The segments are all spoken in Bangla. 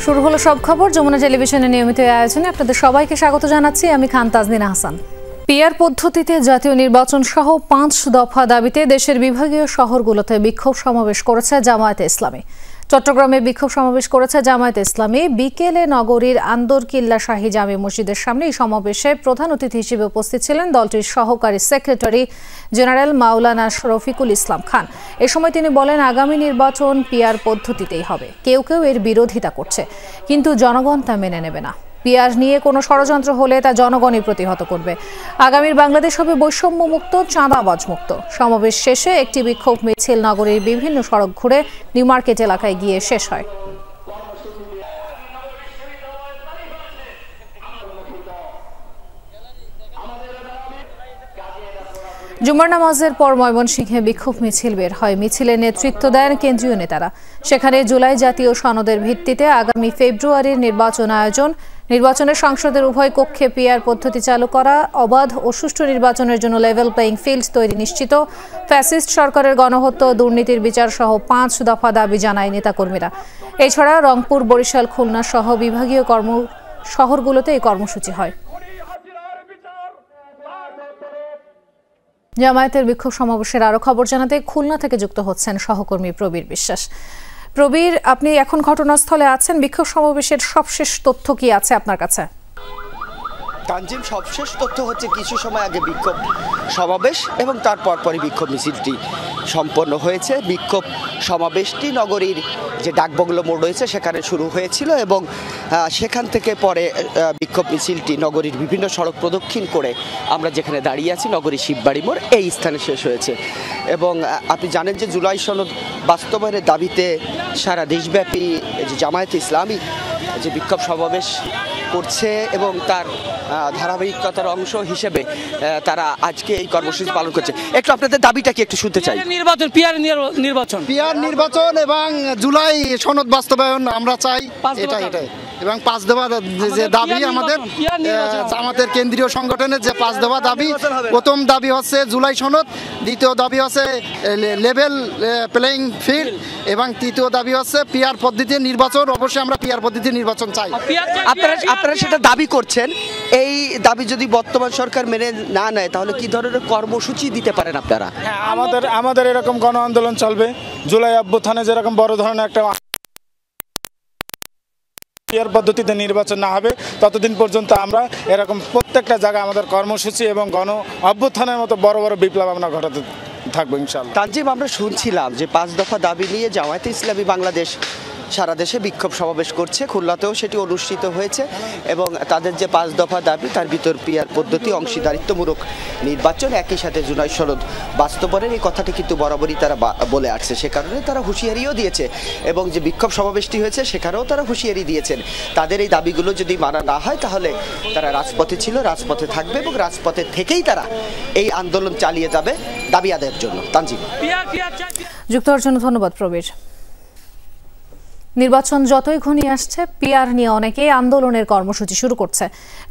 শুরু হলো সব খবর যমুনা টেলিভিশনের নিয়মিত আয়োজনে আপনাদের সবাইকে স্বাগত জানাচ্ছি আমি খান তাজনিনা হাসান। পিআর পদ্ধতিতে জাতীয় নির্বাচন সহ ৫ দফা দাবিতে দেশের বিভাগীয় শহরগুলোতে বিক্ষোভ সমাবেশ করেছে জামায়াতে ইসলামী। চট্টগ্রামে বিক্ষোভ সমাবেশ করেছে জামায়াতে ইসলামী। বিকেলে নগরীর আন্দরকিল্লা শাহী জামে মসজিদের সামনে এই সমাবেশে প্রধান অতিথি হিসেবে উপস্থিত ছিলেন দলটির সহকারী সেক্রেটারি জেনারেল মাওলানা রফিকুল ইসলাম খান। এ সময় তিনি বলেন, আগামী নির্বাচন পিআর পদ্ধতিতেই হবে। কেউ কেউ এর বিরোধিতা করছে, কিন্তু জনগণ তা মেনে নেবে না। পিআর নিয়ে কোনো ষড়যন্ত্র হলে তা জনগণই প্রতিহত করবে। আগামীর বাংলাদেশ হবে বৈষম্য মুক্ত, চাঁদাবাজ মুক্ত। সমাবেশ শেষে একটি বিক্ষোভ মিছিল নগরীর বিভিন্ন সড়ক ঘুরে নিউ মার্কেট এলাকায় গিয়ে শেষ হয়। জুমার নামাজের পর ময়মনসিংহে বিক্ষোভ মিছিল বের হয়। মিছিলে নেতৃত্ব দেন কেন্দ্রীয় নেতারা। সেখানে জুলাই জাতীয় সনদের ভিত্তিতে আগামী ফেব্রুয়ারির নির্বাচন আয়োজন, নির্বাচনের সংসদের উভয় কক্ষে পিআর পদ্ধতি চালু করা, অবাধ ও সুষ্ঠু নির্বাচনের জন্য লেভেল প্লেইং ফিল্ড তৈরি নিশ্চিত, ফ্যাসিস্ট সরকারের গণহত্যা ও দুর্নীতির বিচার সহ ৫ দফা দাবি জানায় নেতাকর্মীরা। এছাড়া রংপুর, বরিশাল, খুলনা সহ বিভাগীয় শহরগুলোতে এই কর্মসূচি হয়। জামায়াতের বিক্ষোভ সমাবেশের আরো খবর জানাতে খুলনা থেকে যুক্ত হচ্ছেন সহকর্মী প্রবীর বিশ্বাস। প্রবীর, আপনি এখন ঘটনাস্থলে আছেন। বিক্ষোভ সমাবেশের সবশেষ তথ্য কি আছে আপনার কাছে? তানজিম, সবশেষ তথ্য হচ্ছে কিছু সময় আগে বিক্ষোভ সমাবেশ এবং তার পরপরই বিক্ষোভ মিছিলটি সম্পন্ন হয়েছে। বিক্ষোভ সমাবেশটি নগরীর যে ডাকবাংলো মোড় রয়েছে সেখানে শুরু হয়েছিল এবং সেখান থেকে পরে বিক্ষোভ মিছিলটি নগরীর বিভিন্ন সড়ক প্রদক্ষিণ করে আমরা যেখানে দাঁড়িয়ে আছি নগরীর শিববাড়ি মোড়, এই স্থানে শেষ হয়েছে। এবং আপনি জানেন যে জুলাই সনদ বাস্তবায়নের দাবিতে সারা দেশব্যাপী যে জামায়াতে ইসলামী যে বিক্ষোভ সমাবেশ করছে এবং তার ধারাবাহিকতার অংশ হিসেবে তারা আজকে এই কর্মসূচি পালন করছে। একটু আপনাদের দাবিটা কি একটু শুনতে চাই। পিআর নির্বাচন এবং জুলাই সনদ বাস্তবায়ন আমরা চাই, এটাই এবং ৫ দফা যে দাবি আমাদের কেন্দ্রীয় সংগঠনের যে 5 দফা দাবি। প্রথম দাবি হচ্ছে জুলাই সনদ, দ্বিতীয় দাবি হচ্ছে লেভেল প্লেইং ফিল্ড এবং তৃতীয় দাবি হচ্ছে পিআর পদ্ধতির নির্বাচন। অবশ্যই আমরা পিআর পদ্ধতির নির্বাচন চাই। আপনারা সেটা দাবি করছেন, এই দাবি যদি বর্তমান সরকার মেনে না নেয় তাহলে কি ধরনের কর্মসূচি দিতে পারেন আপনারা? আমাদের এরকম গণ আন্দোলন চলবে। জুলাই অভ্যুত্থানে যেরকম বড় ধরনের একটা পিআর পদ্ধতিতে নির্বাচন না হবে ততদিন পর্যন্ত আমরা এরকম প্রত্যেকটা জায়গায় আমাদের কর্মসূচি এবং গণ অভ্যুত্থানের মতো বড় বড় বিপ্লব আমরা ঘটাতে থাকবো ইনশাআল্লাহ। তানজিম, আমরা শুনছিলাম যে 5 দফা দাবি নিয়ে জামায়াতে ইসলামী বাংলাদেশ সারা দেশে বিক্ষোভ সমাবেশ করছে। খুলনাতেও সেটি অনুষ্ঠিত হয়েছে এবং তাদের যে 5 দফা দাবি তার ভিতর পিআর পদ্ধতি, অংশীদারিত্বমূলক নির্বাচন, একই সাথে জুলাই সনদ বাস্তবায়নের এই কথাটি কিন্তু বরাবরই তারা বলে আসছে। সে কারণে তারা হুঁশিয়ারিও দিয়েছে এবং যে বিক্ষোভ সমাবেশটি হয়েছে সেখানেও তারা হুঁশিয়ারি দিয়েছেন তাদের এই দাবিগুলো যদি মানা না হয় তাহলে তারা রাজপথে ছিল, রাজপথে থাকবে এবং রাজপথে থেকেই তারা এই আন্দোলন চালিয়ে যাবে দাবি আদায়ের জন্য। তানজিম, যুক্ত হওয়ার জন্য ধন্যবাদ প্রবীর। নির্বাচন যতই ঘনিয়ে আসছে পিআর নিয়ে অনেকেই আন্দোলনের কর্মসূচি শুরু করছে।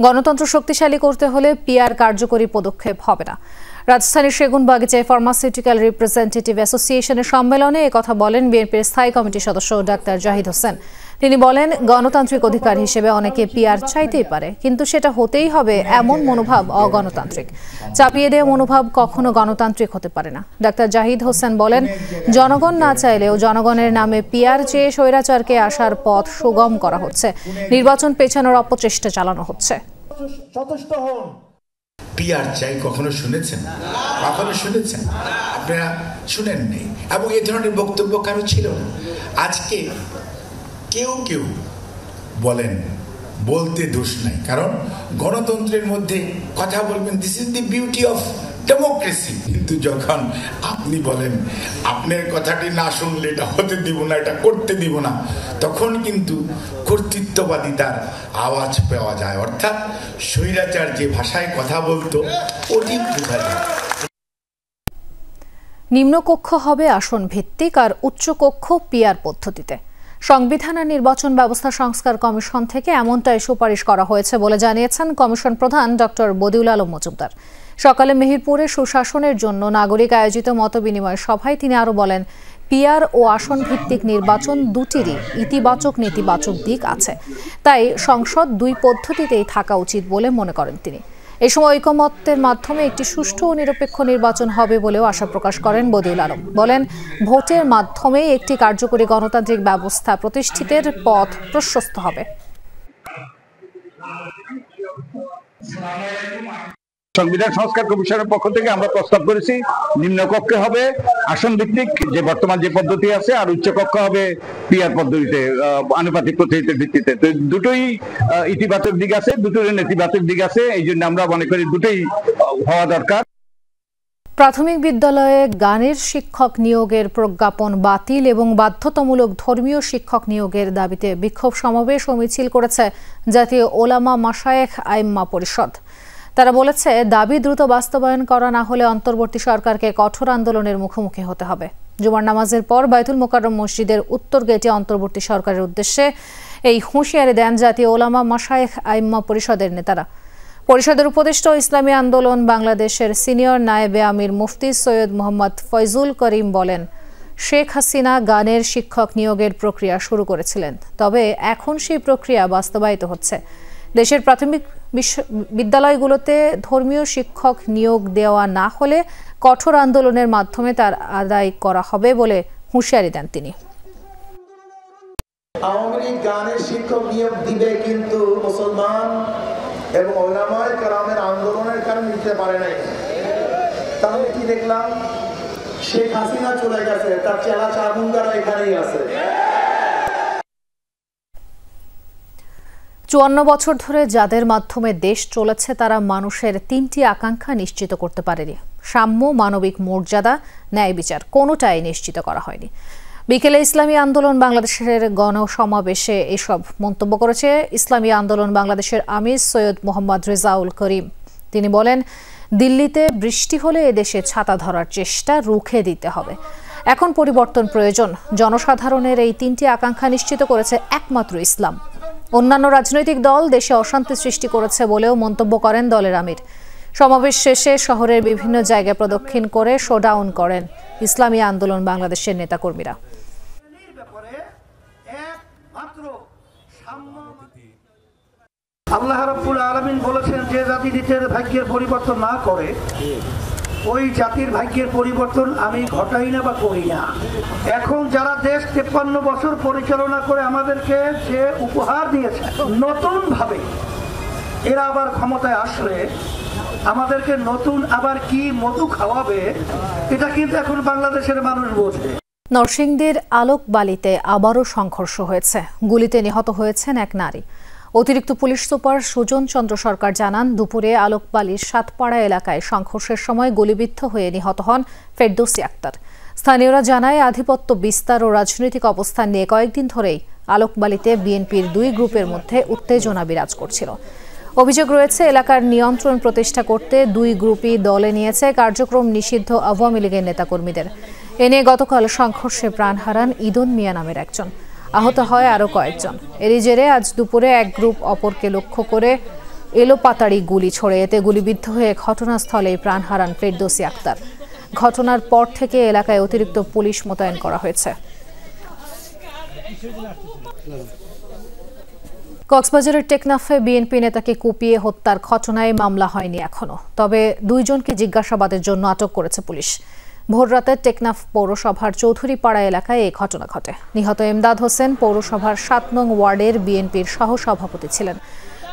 গণতন্ত্র শক্তিশালী করতে হলে পিআর কার্যকরী পদক্ষেপ হবে না। রাজধানীর সেগুনবাগিচায় ফার্মাসিউটিক্যাল রিপ্রেজেন্টেটিভ অ্যাসোসিয়েশনের সম্মেলনে একথা বলেন বিএনপির স্থায়ী কমিটির সদস্য ডাক্তার জাহিদ হোসেন। তিনি বলেন, গণতান্ত্রিক অধিকার হিসেবে অনেকে পিআর চাইতেই পারে, কিন্তু সেটা হতেই হবে এমন মনোভাব অগণতান্ত্রিক। চাপিয়ে দেওয়া মনোভাব কখনো গণতান্ত্রিক হতে পারে না। ডাক্তার জাহিদ হোসেন বলেন, জনগণ না চাইলেও জনগণের নামে পিআর চেয়ে স্বৈরাচারকে আসার পথ সুগম করা হচ্ছে, নির্বাচন পেছানোর অপচেষ্টা চালানো হচ্ছে। পিআর চাই কখনো শুনেছেন? আপনারা শুনেননি এবং এই ধরনের বক্তব্য কারো ছিল না। আজকে কেউ বলেন, বলতে দোষ নাই, কারণ গণতন্ত্রের মধ্যে কথা বলবেন, this is the beauty of democracy. কিন্তু যখন আপনি বলেন আপনার কথাটি না শুনলে এটা হতে দিব না, এটা করতে দিব না, তখন কিন্তু কর্তৃত্ববাদিতার আওয়াজ পাওয়া যায়। অর্থাৎ স্বৈরাচার যে ভাষায় কথা বলতো ওটি বোঝা যায়। নিম্নকক্ষ হবে আসন ভিত্তিক আর উচ্চকক্ষ পিআর পদ্ধতিতে। সংবিধান আর নির্বাচন ব্যবস্থা সংস্কার কমিশন থেকে এমনটাই সুপারিশ করা হয়েছে বলে জানিয়েছেন কমিশন প্রধান ডক্টর বদিউল আলম মজুমদার। সকালে মেহেরপুরে সুশাসনের জন্য নাগরিক আয়োজিত মতবিনিময় সভায় তিনি আরো বলেন, পিআর ও আসন ভিত্তিক নির্বাচন দুটিরই ইতিবাচক নেতিবাচক দিক আছে, তাই সংসদ দুই পদ্ধতিতেই থাকা উচিত বলে মনে করেন তিনি। এই সময় ঐকমত্যের মাধ্যমে একটি সুষ্ঠু ও নিরপেক্ষ নির্বাচন হবে বলেও আশা প্রকাশ করেন বদিউল আলম। বলেন, ভোটের মাধ্যমে একটি কার্যকরী গণতান্ত্রিক ব্যবস্থা প্রতিষ্ঠিতের পথ প্রশস্ত হবে। সংবিধান সংস্কার কমিশনের পক্ষ থেকে আমরা প্রস্তাব করেছি নিম্নকক্ষে হবে আসন ভিত্তিক যে বর্তমান যে পদ্ধতি আছে, আর উচ্চকক্ষ হবে পিআর পদ্ধতিতে আনুপাতিক পদ্ধতির ভিত্তিতে। তো দুটোই ইতিবাচক দিক আছে, দুটোর নেতিবাচক দিক আছে, এই জন্য আমরা মনে করি দুটোই হওয়া দরকার। প্রাথমিক বিদ্যালয়ে গানের শিক্ষক নিয়োগের প্রজ্ঞাপন বাতিল এবং বাধ্যতামূলক ধর্মীয় শিক্ষক নিয়োগের দাবিতে বিক্ষোভ সমাবেশ ও মিছিল করেছে জাতীয় ওলামা মাশায়েখ আইম্মা পরিষদ। তারা বলেছে, দাবি দ্রুত বাস্তবায়ন করা না হলে অন্তর্বর্তী সরকারকে কঠোর আন্দোলনের মুখোমুখি হতে হবে। জুমার নামাজের পর বাইতুল মোকাররম মসজিদের উত্তর গেটে অন্তর্বর্তী সরকারের উদ্দেশ্যে এই হুঁশিয়ারি দেন জাতীয় ওলামা মাশায়েখ আইম্মা পরিষদের নেতারা। পরিষদের উপদেষ্টা ইসলামী আন্দোলন বাংলাদেশের সিনিয়র নায়েবে আমির মুফতি সৈয়দ মোহাম্মদ ফয়জুল করিম বলেন, শেখ হাসিনা গানের শিক্ষক নিয়োগের প্রক্রিয়া শুরু করেছিলেন, তবে এখন সেই প্রক্রিয়া বাস্তবায়িত হচ্ছে। দেশের প্রাথমিক বিদ্যালয়গুলোতে ধর্মীয় শিক্ষক নিয়োগ দেওয়া না হলে কঠোর আন্দোলনের মাধ্যমে তার আদায় করা হবে বলে হুঁশিয়ারি দেন তিনি। আওয়ামী লীগ গানের শিক্ষক নিয়োগ দিবে, কিন্তু মুসলমান এবং ওলামায়ে কেরামের আন্দোলনের কারণে দিতে পারে নাই। তাহলে কি দেখলাম? শেখ হাসিনা চলে গেছে, তার চেলা চামুন্ডারা এখানেই আছে। ৫৪ বছর ধরে যাদের মাধ্যমে দেশ চলেছে তারা মানুষের তিনটি আকাঙ্ক্ষা নিশ্চিত করতে পারেনি। সাম্য, মানবিক মর্যাদা, ন্যায় বিচার কোনোটাই নিশ্চিত করা হয়নি। বিকেলে ইসলামী আন্দোলন বাংলাদেশের গণসমাবেশে এসব মন্তব্য করেছে ইসলামী আন্দোলন বাংলাদেশের আমির সৈয়দ মোহাম্মদ রেজাউল করিম। তিনি বলেন, দিল্লিতে বৃষ্টি হলে এদেশে ছাতা ধরার চেষ্টা রুখে দিতে হবে। এখন পরিবর্তন প্রয়োজন। জনসাধারণের এই তিনটি আকাঙ্ক্ষা নিশ্চিত করেছে একমাত্র ইসলাম। অন্যান্য রাজনৈতিক দল দেশে অশান্তি সৃষ্টি করেছে বলেও মন্তব্য করেন দলের আমির। সমাবেশ শেষে শহরের বিভিন্ন জায়গায় প্রদক্ষিণ করে শোডাউন করেন ইসলামী আন্দোলন বাংলাদেশের নেতাকর্মীরা। আল্লাহ রাব্বুল আলামিন বলেছেন, যে জাতি নিজের ভাগ্যের পরিবর্তন না করে ওই জাতির ভাগ্যের পরিবর্তন আমি ঘটাই না বা করি না। এখন যারা দেশ ৫৩ বছর পরিচালনা করে আমাদেরকে যে উপহার দিয়েছে, নতুন ভাবে এরা আবার ক্ষমতায় আসলে আমাদেরকে নতুন আবার কি মধু খাওয়াবে, এটা কিন্তু এখন বাংলাদেশের মানুষ বোঝে। নরসিংদীর আলোকবালিতে আবারও সংঘর্ষ হয়েছে। গুলিতে নিহত হয়েছেন এক নারী। অতিরিক্ত পুলিশ সুপার সুজন চন্দ্র সরকার জানান, দুপুরে আলোকবালির সাতপাড়া এলাকায় সংঘর্ষের সময় গুলিবিদ্ধ হয়ে নিহত হন ফেরদৌসী আক্তার। স্থানীয়রা জানায়, আধিপত্য বিস্তার ও রাজনৈতিক অবস্থান নিয়ে কয়েকদিন ধরেই আলোকবালিতে বিএনপির দুই গ্রুপের মধ্যে উত্তেজনা বিরাজ করছিল। অভিযোগ রয়েছে, এলাকার নিয়ন্ত্রণ প্রতিষ্ঠা করতে দুই গ্রুপই দলে নিয়েছে কার্যক্রম নিষিদ্ধ আওয়ামী লীগের নেতাকর্মীদের। এ নিয়ে গতকাল সংঘর্ষে প্রাণ হারান ইদন মিয়া নামের একজন। আহত হয় আরও কয়েকজন। এরই জেরে আজ দুপুরে এক গ্রুপ অপরকে লক্ষ্য করে এলোপাতাড়ি গুলি ছোড়ে, এতে গুলিবিদ্ধ হয়ে ঘটনাস্থলেই প্রাণ হারান ফেরদৌসী আক্তার। ঘটনার পর থেকে এলাকায় অতিরিক্ত পুলিশ মোতায়েন করা হয়েছে। কক্সবাজারের টেকনাফে বিএনপি নেতাকে কুপিয়ে হত্যার ঘটনায় মামলা হয়নি এখনো, তবে দুইজনকে জিজ্ঞাসাবাদের জন্য আটক করেছে পুলিশ। ভোররাতে টেকনাফ পৌরসভার চৌধুরীপাড়া এলাকায় এই ঘটনা ঘটে। নিহত এমদাদ হোসেন পৌরসভার ৭ নং ওয়ার্ডের বিএনপির সহসভাপতি ছিলেন।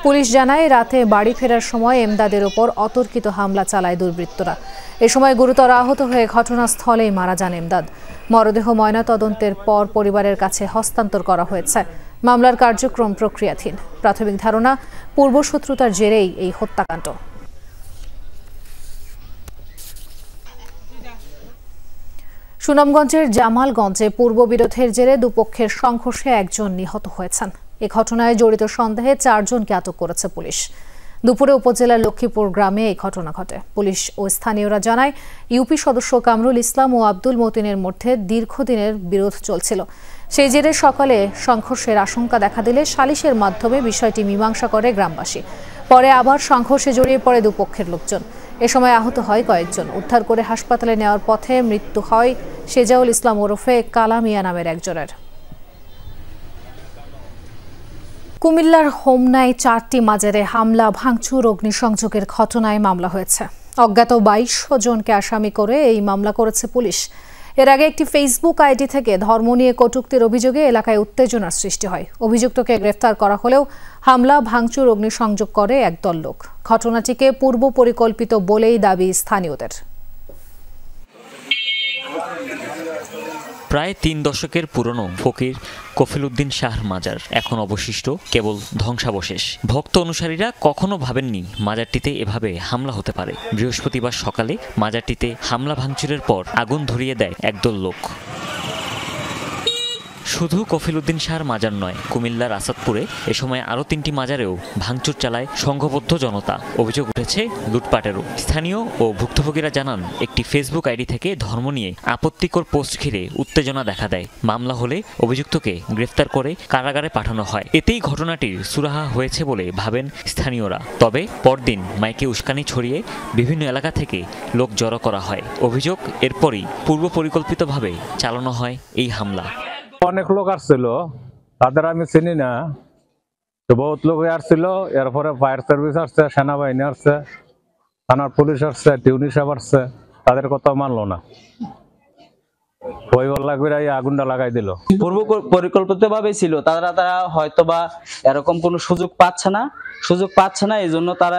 পুলিশ জানায়, রাতে বাড়ি ফেরার সময় এমদাদের ওপর অতর্কিত হামলা চালায় দুর্বৃত্তরা। এ সময় গুরুতর আহত হয়ে ঘটনাস্থলেই মারা যান এমদাদ। মরদেহ ময়নাতদন্তের পর পরিবারের কাছে হস্তান্তর করা হয়েছে। মামলার কার্যক্রম প্রক্রিয়াধীন। প্রাথমিক ধারণা, পূর্বশত্রুতার জেরেই এই হত্যাকাণ্ড। সুনামগঞ্জের জামালগঞ্জে পূর্ববিরোধের জেরে দুপক্ষের সংঘর্ষে একজন নিহত হয়েছেন। এ ঘটনায় জড়িত সন্দেহে ৪ জনকে আটক করেছে পুলিশ। দুপুরে উপজেলার লক্ষ্মীপুর গ্রামে এই ঘটনা ঘটে। পুলিশ ও স্থানীয়রা জানায়, ইউপি সদস্য কামরুল ইসলাম ও আব্দুল মতিনের মধ্যে দীর্ঘদিনের বিরোধ চলছিল। সেই জেরে সকালে সংঘর্ষের আশঙ্কা দেখা দিলে সালিশের মাধ্যমে বিষয়টি মীমাংসা করে গ্রামবাসী। পরে আবার সংঘর্ষে জড়িয়ে পড়ে দুপক্ষের লোকজন। এ সময় আহত হয় কয়েকজন। উদ্ধার করে হাসপাতালে নেওয়ার পথে মৃত্যু হয় সেজাউল ইসলাম ওরফে কালামিয়া নামের একজনের। কুমিল্লার হোমনায় 4টি মাজারে হামলা, ভাঙচুর, অগ্নিসংযোগের ঘটনায় মামলা হয়েছে। অজ্ঞাত 22 জনকে আসামি করে এই মামলা করেছে পুলিশ। এর আগে একটি ফেসবুক আইডি থেকে ধর্ম নিয়ে কটূক্তির অভিযোগে এলাকায় উত্তেজনার সৃষ্টি হয়। অভিযুক্তকে গ্রেফতার করা হলেও হামলা, ভাঙচুর, অগ্নিসংযোগ করে একদল লোক। ঘটনাটিকে পূর্ব পরিকল্পিত বলেই দাবি স্থানীয়দের। প্রায় 3 দশকের পুরনো ফকির কফিলউদ্দিন শাহর মাজার এখন অবশিষ্ট কেবল ধ্বংসাবশেষ। ভক্ত অনুসারীরা কখনো ভাবেননি মাজারটিতে এভাবে হামলা হতে পারে। বৃহস্পতিবার সকালে মাজারটিতে হামলা ভাঙচুরের পর আগুন ধরিয়ে দেয় একদল লোক। শুধু কফিলউদ্দিন শাহর মাজার নয়, কুমিল্লার আসাদপুরে এ সময় আরও 3টি মাজারেও ভাঙচুর চালায় সংঘবদ্ধ জনতা। অভিযোগ উঠেছে লুটপাটেরও। স্থানীয় ও ভুক্তভোগীরা জানান, একটি ফেসবুক আইডি থেকে ধর্ম নিয়ে আপত্তিকর পোস্ট ঘিরে উত্তেজনা দেখা দেয়। মামলা হলে অভিযুক্তকে গ্রেফতার করে কারাগারে পাঠানো হয়। এতেই ঘটনাটির সুরাহা হয়েছে বলে ভাবেন স্থানীয়রা। তবে পরদিন মাইকে উস্কানি ছড়িয়ে বিভিন্ন এলাকা থেকে লোক জড়ো করা হয়। অভিযোগ, এরপরই পূর্ব পরিকল্পিতভাবে চালানো হয় এই হামলা। অনেক লোক আসছিল, তাদের আমি চিনি না, তো বহুত লোক আসছিল। এরপরে ফায়ার সার্ভিস আসছে, সেনাবাহিনী আসছে, থানার পুলিশ আসছে, টিউনি সাহেব আসছে, তাদের কথা মানলো না। আগুনটা লাগাই দিল। পূর্ব পরিকল্পিত ভাবে ছিল, তারা হয়তোবা এরকম কোনো সুযোগ পাচ্ছে না, এই জন্য তারা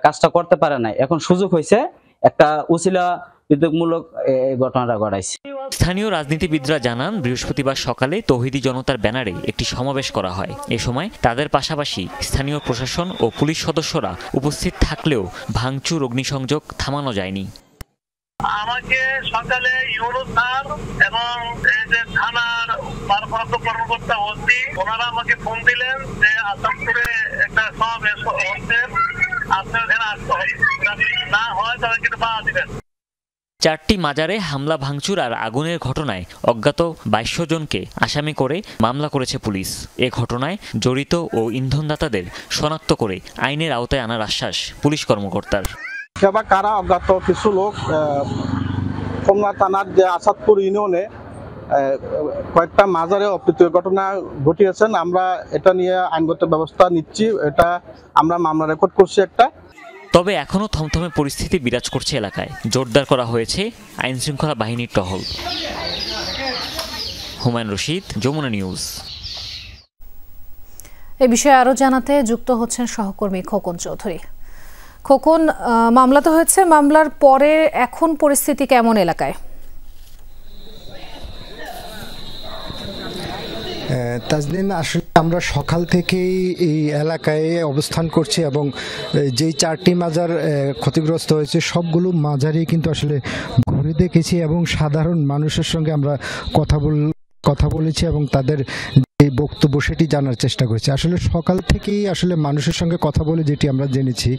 কাজটা করতে পারে না। এখন সুযোগ হয়েছে, একটা উছিলা বিদ্যুৎমূলক এই ঘটনাটা ঘটাইছে। স্থানীয় রাজনীতিবিদরা জানান, বৃহস্পতিবার সকালে তৌহিদি জনতার ব্যানারে একটি সমাবেশ করা হয়। এ সময় তাদের পাশাপাশি স্থানীয় প্রশাসন ও পুলিশ সদস্যরা উপস্থিত থাকলেও ভাঙচুর, অগ্নিসংযোগ থামানো যায়নি। আমাকে সকালে ইউনুস স্যার এবং এই যে থানার ভারপ্রাপ্ত কর্মকর্তা ওসি, ওনারা আমাকে ফোন দিলেন যে আসামপুরে একটা সমাবেশ হচ্ছে, আপনার এখানে আসতে হবে, না হয় তাহলে কিন্তু বাধা দিবেন। 4টি মাজারে হামলা, ভাঙচুর আর আগুনের ঘটনায় অজ্ঞাত 22 জনকে আসামি করে মামলা করেছে পুলিশ। এ ঘটনায় জড়িত ও ইন্ধনদাতাদের শনাক্ত করে আইনের আওতায় আনার আশ্বাস পুলিশ কর্মকর্তার। কারা অজ্ঞাত কিছু লোক হোমনা থানার যে আসাদপুর ইউনিয়নে কয়েকটা মাজারে অপ্রীতিকর ঘটনা ঘটিয়েছেন। আমরা এটা নিয়ে আইনগত ব্যবস্থা নিচ্ছি, এটা আমরা মামলা রেকর্ড করছি একটা। তবে এখনও থমথমে পরিস্থিতি বিরাজ করছে এলাকায়। জোরদার করা হয়েছে আইন শৃঙ্খলা বাহিনীর টহল। হুমায়ুন রশিদ, যমুনা নিউজ। এ বিষয়ে আরো জানাতে যুক্ত হচ্ছেন সহকর্মী খোকন চৌধুরী। খোকন, মামলা তো হয়েছে, মামলার পরে এখন পরিস্থিতি কেমন এলাকায়? তাজনীন, আসলে আমরা সকাল থেকেই এই এলাকায় অবস্থান করছি এবং যেই 4টি মাজার ক্ষতিগ্রস্ত হয়েছে সবগুলো মাজারই কিন্তু আসলে ঘুরে দেখেছি এবং সাধারণ মানুষের সঙ্গে আমরা কথা বলেছি এবং তাদের এই বক্তব্য সেটি জানার চেষ্টা করেছি। আসলে সকাল থেকেই আসলে মানুষের সঙ্গে কথা বলে যেটি আমরা জেনেছি,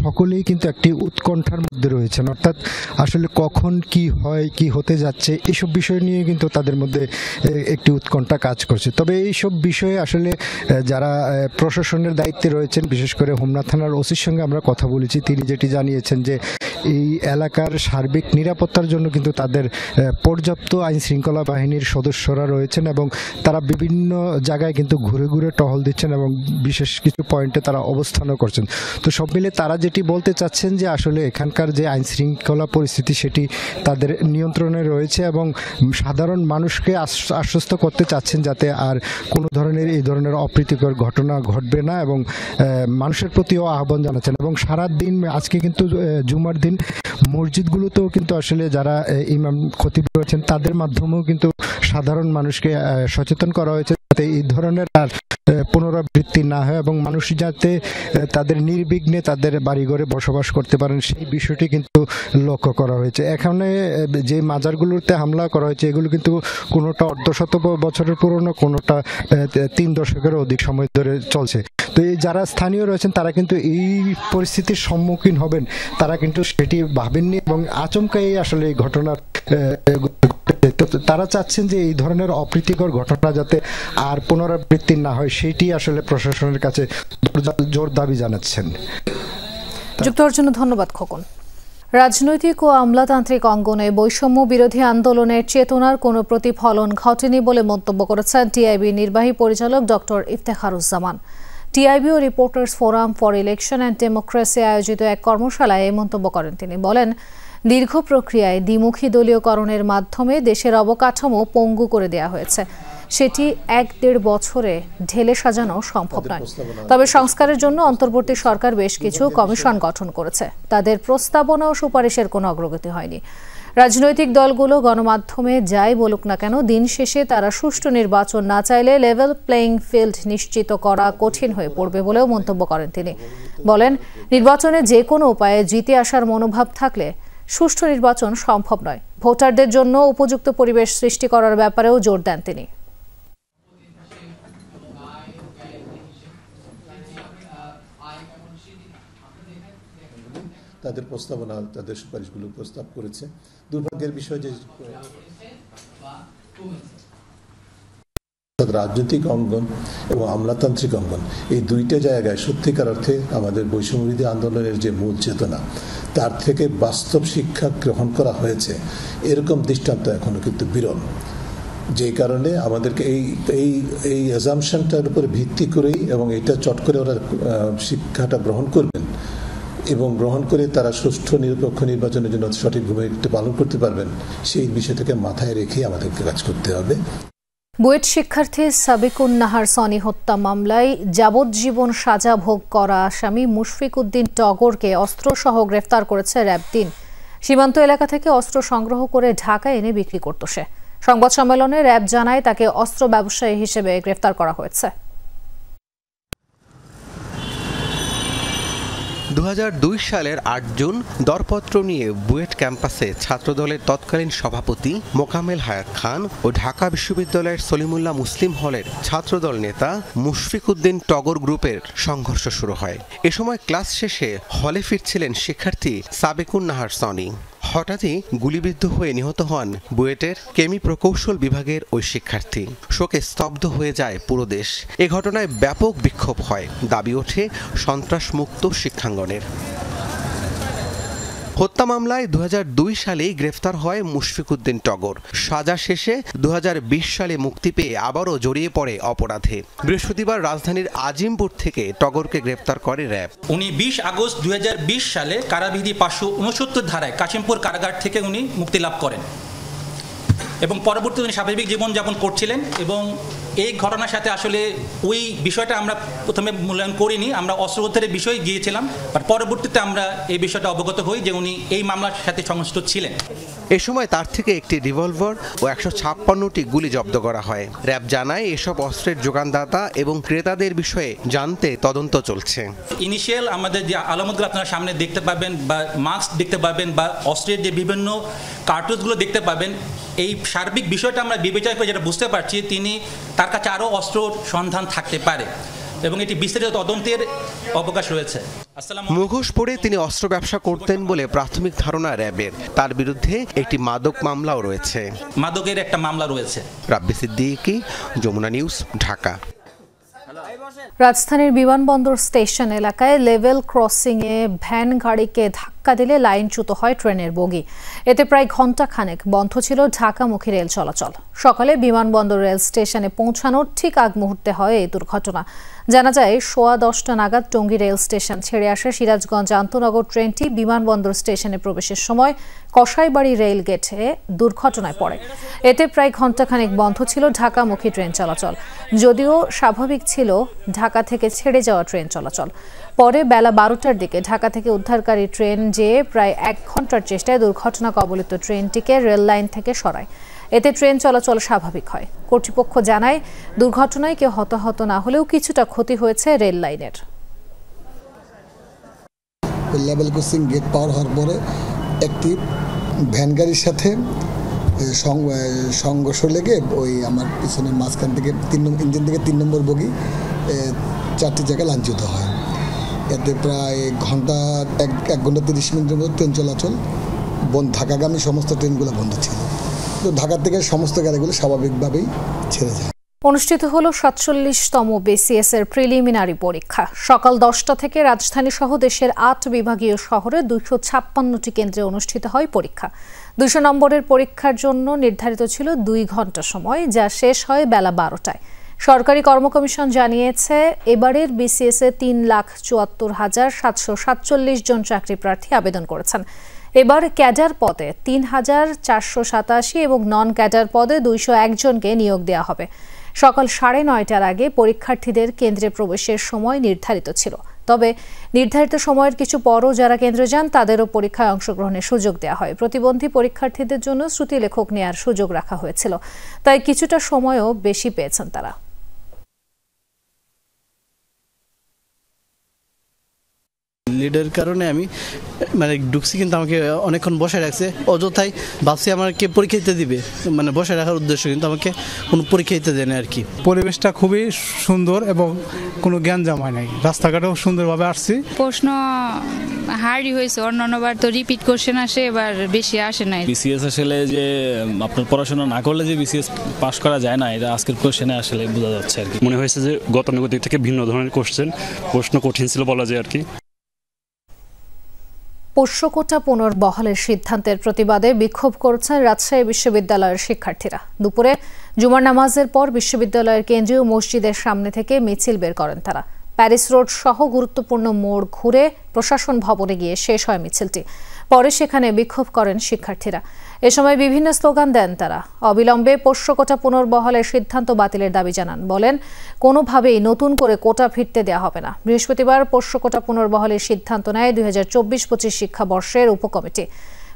সকলেই কিন্তু একটি উৎকণ্ঠার মধ্যে রয়েছেন। অর্থাৎ আসলে কখন কি হয়, কি হতে যাচ্ছে, এইসব বিষয় নিয়ে কিন্তু তাদের মধ্যে একটি উৎকণ্ঠা কাজ করছে। তবে এইসব বিষয়ে আসলে যারা প্রশাসনের দায়িত্বে রয়েছেন, বিশেষ করে হোমনা থানার ওসির সঙ্গে আমরা কথা বলেছি, তিনি যেটি জানিয়েছেন যে এই এলাকার সার্বিক নিরাপত্তার জন্য কিন্তু তাদের পর্যাপ্ত আইন শৃঙ্খলা বাহিনীর সদস্যরা রয়েছেন এবং তারা বিভিন্ন জায়গায় কিন্তু ঘুরে ঘুরে টহল দিচ্ছেন এবং বিশেষ কিছু পয়েন্টে তারা অবস্থানও করছেন। তো সব মিলে তারা যেটি বলতে চাচ্ছেন যে আসলে এখানকার যে আইন শৃঙ্খলা পরিস্থিতি সেটি তাদের নিয়ন্ত্রণে রয়েছে এবং সাধারণ মানুষকে আশ্বস্ত করতে চাচ্ছেন যাতে আর কোনো ধরনের এই ধরনের অপ্রীতিকর ঘটনা ঘটবে না এবং মানুষের প্রতিও আহ্বান জানাচ্ছেন। এবং সারা দিন আজকে কিন্তু জুমার দিন মসজিদগুলোতেও কিন্তু আসলে যারা ইমাম খতিব রয়েছেন তাদের মাধ্যমেও কিন্তু সাধারণ মানুষকে সচেতন করা হয়েছে যাতে এই ধরনের আর পুনরাবৃত্তি না হয় এবং মানুষ যাতে তাদের নির্বিঘ্নে তাদের বাড়িঘরে বসবাস করতে পারেন সেই বিষয়টি কিন্তু লক্ষ্য করা হয়েছে। এখানে যে মাজারগুলোতে হামলা করা হয়েছে এগুলো কিন্তু কোনোটা অর্ধশত বছরের পুরনো, কোনোটা 3 দশকেরও অধিক সময় ধরে চলছে। তো এই যারা স্থানীয় রয়েছেন তারা কিন্তু এই পরিস্থিতির সম্মুখীন হবেন তারা কিন্তু সেটি ভাবেননি এবং আচমকাই আসলে এই ঘটনার তারা চাচ্ছেন যে এই ধরনের অপ্রীতিকর ঘটনা যাতে আর পুনরাবৃত্তি না হয় সেটি আসলে প্রশাসনের কাছে জোর দাবি জানাচ্ছেন। যুক্ত হওয়ার জন্য ধন্যবাদ খোকন। রাজনৈতিক ও আমলাতান্ত্রিক অঙ্গনে বৈষম্য বিরোধী আন্দোলনের চেতনার কোনো প্রতিফলন ঘটেনি বলে মন্তব্য করেছেন টিআইবি নির্বাহী পরিচালক ডক্টর ইফতেখারুজ্জামান। টিআইবি ও reporters forum for election and democracy আয়োজিত এক কর্মশালায় এই মন্তব্য করেন তিনি। বলেন, দীর্ঘ প্রক্রিয়ায় দ্বিমুখী দলীয়করণের মাধ্যমে দেশের অবকাঠামো পঙ্গু করে দেওয়া হয়েছে। সেটি 1-1.5 বছরে ঢেলে সাজানো সম্ভব নয়। তবে সংস্কারের জন্য অন্তর্বর্তী সরকার বেশ কিছু কমিশন গঠন করেছে। তাদের প্রস্তাবনা ও সুপারিশের কোনো অগ্রগতি হয়নি। রাজনৈতিক দলগুলো গণমাধ্যমে যাই বলুক না কেন, দিন শেষে তারা সুষ্ঠু নির্বাচন না চাইলে লেভেল প্লেইং ফিল্ড নিশ্চিত করা কঠিন হয়ে পড়বে বলেও মন্তব্য করেন তিনি। বলেন, নির্বাচনে যে কোনো উপায়ে জিতে আসার মনোভাব থাকলে সুষ্ঠু নির্বাচন সম্ভব নয়। ভোটারদের জন্য উপযুক্ত পরিবেশ সৃষ্টি করার ব্যাপারেও জোর দেন তিনি। তাদের প্রস্তাবনা, তাদের সুপারিশগুলো প্রস্তাব করেছে। দুর্ভাগ্যের বিষয় যে রাজনৈতিক অঙ্গন এবং আমলাতান্ত্রিক অঙ্গন, এই দুইটা জায়গায় সত্যিকার অর্থে আমাদের বৈষম্যবিরোধী আন্দোলনের যে মূল চেতনা, তার থেকে বাস্তব শিক্ষা গ্রহণ করা হয়েছে এরকম দৃষ্টান্ত এখনো কিন্তু বিরল। যেই কারণে আমাদেরকে এই অ্যাজাম্পশনটার উপরে ভিত্তি করেই এবং এটা চট করে ওরা শিক্ষাটা গ্রহণ করবেন এবং গ্রহণ করে তারা সুষ্ঠু নিরপেক্ষ নির্বাচনের জন্য সঠিক ভূমিকা পালন করতে পারবেন, সেই বিষয়টাকে মাথায় রেখে আমাদেরকে কাজ করতে হবে। বুয়েট শিক্ষার্থী সাবিকুন নাহার সনি হত্যা মামলায় যাবজ্জীবন সাজা ভোগ করা আসামি মুশফিক উদ্দিন টগরকে অস্ত্রসহ গ্রেফতার করেছে র্যাব ৩। সীমান্ত এলাকা থেকে অস্ত্র সংগ্রহ করে ঢাকায় এনে বিক্রি করত সে। সংবাদ সম্মেলনে র্যাব জানায় তাকে অস্ত্র ব্যবসায়ী হিসেবে গ্রেফতার করা হয়েছে। 2002 সালের 8 জুন দরপত্র নিয়ে বুয়েট ক্যাম্পাসে ছাত্রদলের তৎকালীন সভাপতি মোকামেল হায়াত খান ও ঢাকা বিশ্ববিদ্যালয়ের সলিমুল্লাহ মুসলিম হলের ছাত্রদল নেতা মুশফিক উদ্দিন টগর গ্রুপের সংঘর্ষ শুরু হয়। এ সময় ক্লাস শেষে হলে ফিরছিলেন শিক্ষার্থী সাবিকুন নাহার সনি। হঠাৎই গুলিবিদ্ধ হয়ে নিহত হন বুয়েটের কেমি প্রকৌশল বিভাগের ওই শিক্ষার্থী। শোকে স্তব্ধ হয়ে যায় পুরো দেশ। এ ঘটনায় ব্যাপক বিক্ষোভ হয়, দাবি ওঠে সন্ত্রাসমুক্ত শিক্ষাঙ্গনের। হত্যা মামলায় 2002 সালেই গ্রেফতার হয় মুশফিক উদ্দিন টগর। সাজা শেষে 2020 সালে মুক্তি পেয়ে আবারও জড়িয়ে পড়ে অপরাধে। বৃহস্পতিবার রাজধানীর আজিমপুর থেকে টগরকে গ্রেফতার করে র্যাব। উনি 20 আগস্ট 2020 সালে কারাবিধি 569 ধারায় কাশিমপুর কারাগার থেকে উনি মুক্তি লাভ করেন এবং পরবর্তীতে উনি স্বাভাবিক জীবনযাপন করছিলেন। এবং এই ঘটনার সাথে আসলে ওই বিষয়টা আমরা প্রথমে মূল্যায়ন করিনি, আমরা অস্ত্র উদ্ধারের বিষয়ে গিয়েছিলাম, বাট পরবর্তীতে আমরা এই বিষয়টা অবগত হই যে উনি এই মামলার সাথে সংশ্লিষ্ট ছিলেন। এ সময় তার থেকে একটি রিভলভার ও 156টি গুলি জব্দ করা হয়। র্যাব জানায় এসব অস্ত্রের যোগানদাতা এবং ক্রেতাদের বিষয়ে জানতে তদন্ত চলছে। ইনিশিয়াল আমাদের যে আলামতগুলো আপনারা সামনে দেখতে পাবেন বা মাস্ক দেখতে পাবেন বা অস্ত্রের যে বিভিন্ন কার্টুজগুলো দেখতে পাবেন, এই সার্বিক বিষয়টা আমরা বিবেচনা করে যেটা বুঝতে পারছি তার কাছে আরও অস্ত্র সন্ধান থাকতে পারে এবং এটি বিস্তারিত তদন্তের অবকাশ রয়েছে। মুখোশ পরে তিনি অস্ত্র ব্যবসা করতেন বলে প্রাথমিক ধারণা র্যাবের। তার বিরুদ্ধে একটি মাদক মামলাও রয়েছে। মাদকের একটা মামলা রয়েছে। রাব্বি সিদ্দিকী, যমুনা নিউজ, ঢাকা। রাজধানীর বিমানবন্দর স্টেশন এলাকায় লেভেল ক্রসিংয়ে ভ্যান গাড়িকে ধাক্কা দিলে লাইনচ্যুত হয় ট্রেনের বগি। এতে প্রায় ঘণ্টাখানেক বন্ধ ছিল ঢাকামুখী রেল চলাচল। সকালে বিমানবন্দর রেল স্টেশনে পৌঁছানোর ঠিক আগ মুহূর্তে হয় এই দুর্ঘটনা। জানা যায় 10:15 নাগাদ টঙ্গী রেল স্টেশন ছেড়ে আসা সিরাজগঞ্জ আন্তনগর ট্রেনটি বিমানবন্দর স্টেশনে প্রবেশের সময় কসাইবাড়ি রেল গেটে দুর্ঘটনায় পড়ে। এতে প্রায় ঘণ্টাখানেক বন্ধ ছিল ঢাকামুখী ট্রেন চলাচল। যদিও স্বাভাবিক ছিল ঢাকা থেকে ছেড়ে যাওয়া ট্রেন চলাচল। পরে বেলা 12টার দিকে ঢাকা থেকে উদ্ধারকারী ট্রেন যেয়ে প্রায় 1 ঘণ্টার চেষ্টায় দুর্ঘটনা কবলিত ট্রেনটিকে রেল লাইন থেকে সরায়। এতে ট্রেন চলাচল স্বাভাবিক হয়। কর্তৃপক্ষ জানায় দুর্ঘটনায় কেউ হতাহত না হলেও কিছুটা ক্ষতি হয়েছে রেল লাইনের। লেভেল ক্রসিং গেট পার হওয়ার পরে একটি ভ্যান গাড়ির সাথে সংঘর্ষ লেগে ওই আমার পিছনের মাঝখান থেকে ইঞ্জিন থেকে 3 নম্বর বগি 4টি জায়গায় লাইনচ্যুত হয়। এতে প্রায় এক ঘন্টা 30 মিনিটের মধ্যে ট্রেন চলাচল ঢাকাগামী সমস্ত ট্রেনগুলো বন্ধ ছিল। তো ঢাকা থেকে সমস্ত গাড়িগুলো স্বাভাবিকভাবেই ছেড়ে যায়। অনুষ্ঠিত হলো ৪৭তম বিসিএস এর প্রিলিমিনারি পরীক্ষা। সকাল ১০টা থেকে রাজধানী সহ দেশের ৮ বিভাগীয় শহরে ২৫৬টি কেন্দ্রে অনুষ্ঠিত হয় পরীক্ষা। ২০০ নম্বরের পরীক্ষার জন্য নির্ধারিত ছিল ২ ঘন্টা সময়, যা শেষ হয় বেলা ১২টায়। সরকারি কর্ম কমিশন জানিয়েছে, এবারের বিসিএস এ ৩,৭৪,৭৪৭ জন চাকরি প্রার্থী আবেদন করেছেন। এবার ক্যাডার পদে ৩,৪৮৭ এবং নন ক্যাডার পদে ২০১ জনকে নিয়োগ দেওয়া হবে। সকাল ৯:৩০টার আগে পরীক্ষার্থীদের কেন্দ্রে প্রবেশের সময় নির্ধারিত ছিল। তবে নির্ধারিত সময়ের কিছু পরও যারা কেন্দ্রে যান তাদেরও পরীক্ষায় অংশগ্রহণের সুযোগ দেওয়া হয়। প্রতিবন্ধী পরীক্ষার্থীদের জন্য শ্রুতিলেখক নেওয়ার সুযোগ রাখা হয়েছিল, তাই কিছুটা সময়ও বেশি পেয়েছেন তারা। লিডের কারণে আমি ঢুকছি, কিন্তু আমাকে অনেকক্ষণ বসায় রাখছে। অযথাই ভাবছি আমাকে পরীক্ষা দিতে দিবে, বসায় রাখার উদ্দেশ্য, কিন্তু আমাকে কোনো পরীক্ষা দিতে দেয় না আর কি। পরিবেশটা খুবই সুন্দর এবং কোনো জ্ঞানজাম হয় নাই, রাস্তাঘাটেও সুন্দরভাবে আসছি। প্রশ্ন হার্ডই হয়েছে, অন্যান্যবার তো রিপিট কোশ্চেন আসে, এবার বেশি আসে নাই। বিসিএস আসলে যে আপনার পড়াশোনা না করলে যে বিসিএস পাস করা যায় না, এটা আজকের কোশ্চেনে আসলে বোঝা যাচ্ছে আর কি। মনে হয়েছে যে গতানুগতিক থেকে ভিন্ন ধরনের প্রশ্ন কঠিন ছিল বলা যায় আর কি। পোষ্য কোটা পুনর্বহালের সিদ্ধান্তের প্রতিবাদে বিক্ষোভ করছেন রাজশাহী বিশ্ববিদ্যালয়ের শিক্ষার্থীরা। দুপুরে জুমার নামাজের পর বিশ্ববিদ্যালয়ের কেন্দ্রীয় মসজিদের সামনে থেকে মিছিল বের করেন তারা। প্যারিস রোড সহ গুরুত্বপূর্ণ মোড় ঘুরে প্রশাসন ভবনে গিয়ে শেষ হয় মিছিলটি। পরে সেখানে বিক্ষোভ করেন শিক্ষার্থীরা। এ সময় বিভিন্ন স্লোগান দেন তারা। অবিলম্বে পোষ্য কোটা পুনর্বহালের সিদ্ধান্ত বাতিলের দাবি জানান। বলেন, কোনোভাবেই নতুন করে কোটা ফিরতে দেওয়া হবে না। বৃহস্পতিবার পোষ্য কোটা পুনর্বহালের সিদ্ধান্ত নেয় ২০২৪-২৫ শিক্ষাবর্ষের উপকমিটি।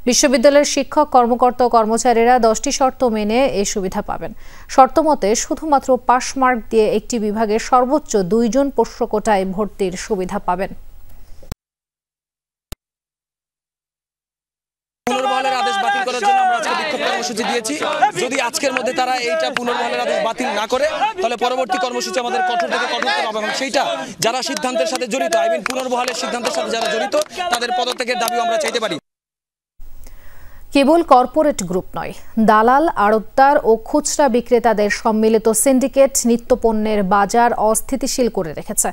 বিশ্ববিদ্যালয়ের শিক্ষক, কর্মকর্তা ও কর্মচারীরা 10টি শর্ত মেনে এই সুবিধা পাবেন। শর্ত মতে শুধুমাত্র পাস মার্ক দিয়ে একটি বিভাগের সর্বোচ্চ 2 জন পোষ্য কোটায় ভর্তির সুবিধা পাবেন। পুনর্বহালের আদেশ বাতিল করার জন্য আমরা আজকে বিক্ষোভ কর্মসূচি দিয়েছি। যদি আজকের মধ্যে তারা এইটা পুনর্বহালের আদেশ বাতিল না করে, তাহলে পরবর্তী কর্মসূচি আমাদের কঠোর থেকে কঠোরতম হবে, এবং সেইটা যারা সিদ্ধান্তের সাথে জড়িত, পুনর্বহালের সিদ্ধান্তের সাথে যারা জড়িত, তাদের পদত্যাগের দাবিও আমরা চাইতে পারি। কেবল কর্পোরেট গ্রুপ নয়, দালাল, আড়তদার ও খুচরা বিক্রেতাদের সম্মিলিত সিন্ডিকেট নিত্যপণ্যের বাজার অস্থিতিশীল করে রেখেছে,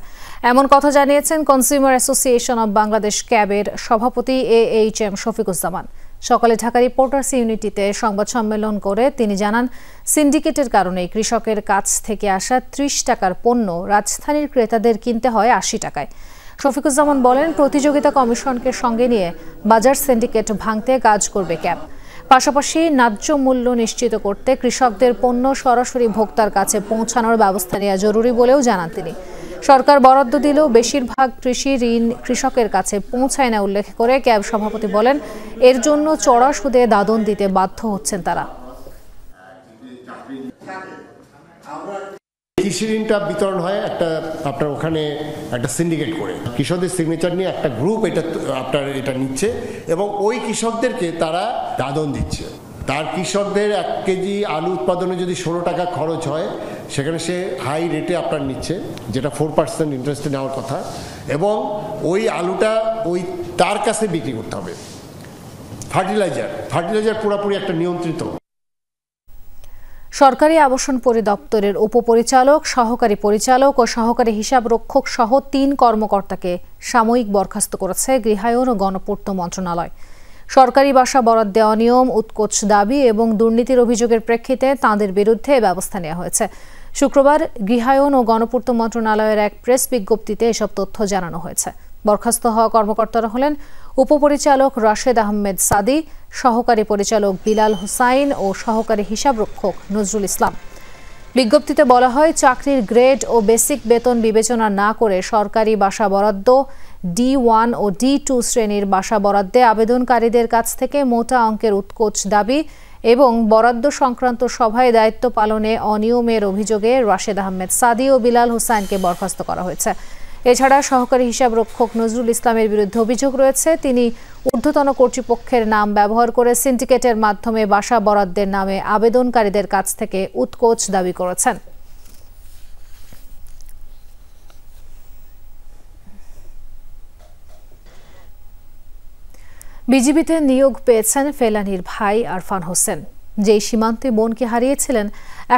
এমন কথা জানিয়েছেন কনজিউমার অ্যাসোসিয়েশন অব বাংলাদেশ ক্যাবের সভাপতি AHM শফিকুজ্জামান। সকালে ঢাকা রিপোর্টার্স ইউনিটিতে সংবাদ সম্মেলন করে তিনি জানান, সিন্ডিকেটের কারণে কৃষকের কাছ থেকে আসা 30 টাকার পণ্য রাজধানীর ক্রেতাদের কিনতে হয় 80 টাকায়। শফিকুজ্জামান বলেন, প্রতিযোগিতা কমিশনকে সঙ্গে নিয়ে বাজার সিন্ডিকেট ভাঙতে কাজ করবে ক্যাব। পাশাপাশি ন্যায্য মূল্য নিশ্চিত করতে কৃষকদের পণ্য সরাসরি ভোক্তার কাছে পৌঁছানোর ব্যবস্থা নেওয়া জরুরি বলেও জানান তিনি। সরকার বরাদ্দ দিলেও বেশিরভাগ কৃষি ঋণ কৃষকের কাছে পৌঁছায় না উল্লেখ করে ক্যাব সভাপতি বলেন, এর জন্য চড়া সুদে দাদন দিতে বাধ্য হচ্ছেন তারা। কৃষি ঋণটা বিতরণ হয় আপনার ওখানে একটা সিন্ডিকেট করে, কৃষকদের সিগনেচার নিয়ে একটা গ্রুপ এটা নিচ্ছে, এবং ওই কৃষকদেরকে তারা দাদন দিচ্ছে। তার কৃষকদের 1 কেজি আলু উৎপাদনে যদি 16 টাকা খরচ হয়, সেখানে সে হাই রেটে আপনার নিচ্ছে, যেটা 4% ইন্টারেস্টে নেওয়ার কথা, এবং ওই আলুটা তার কাছে বিক্রি করতে হবে। ফার্টিলাইজার পুরোপুরি একটা নিয়ন্ত্রিত। সরকারি আবাসন পরিদপ্তরের উপপরিচালক, সহকারী পরিচালক ও সহকারী হিসাব রক্ষক সহ 3 কর্মকর্তাকে সাময়িক বরখাস্ত করেছে গৃহায়ন ও গণপূর্ত মন্ত্রণালয়। সরকারি বাসা বরাদ্দে অনিয়ম, উৎকোচ দাবি এবং দুর্নীতির অভিযোগের প্রেক্ষিতে তাঁদের বিরুদ্ধে ব্যবস্থা নেওয়া হয়েছে। শুক্রবার গৃহায়ন ও গণপূর্ত মন্ত্রণালয়ের এক প্রেস বিজ্ঞপ্তিতে এসব তথ্য জানানো হয়েছে। বরখাস্ত হওয়া কর্মকর্তারা হলেন উপপরিচালক রাশেদ আহমেদ সাদি, সহকারী পরিচালক বিলাল হুসাইন ও সহকারী হিসাবরক্ষক নজরুল ইসলাম। বিজ্ঞপ্তিতে বলা হয়, চাকরির গ্রেড ও বেসিক বেতন বিবেচনা না করে সরকারি বাসা বরাদ্দ D1 ও D2 শ্রেণীর বাসা বরাদ্দে আবেদনকারীদের কাছ থেকে মোটা অঙ্কের উৎকোচ দাবি এবং বরাদ্দ সংক্রান্ত সভায় দায়িত্ব পালনে অনিয়মের অভিযোগে রাশেদ আহমেদ সাদি ও বিলাল হুসাইনকে বরখাস্ত করা হয়েছে। এছাড়া সহকারী হিসাবরক্ষক নজরুল ইসলামের বিরুদ্ধে অভিযোগ রয়েছে, তিনি ঊর্ধ্বতন কর্তৃপক্ষের নাম ব্যবহার করে সিন্ডিকেটের মাধ্যমে বাসা বরাদ্দের নামে আবেদনকারীদের কাছ থেকে উৎকোচ দাবি করেছেন। বিজিবিতে নিয়োগ পেয়েছেন ফেলানীর ভাই আরফান হোসেন। যেই সীমান্তে বোনকে হারিয়েছিলেন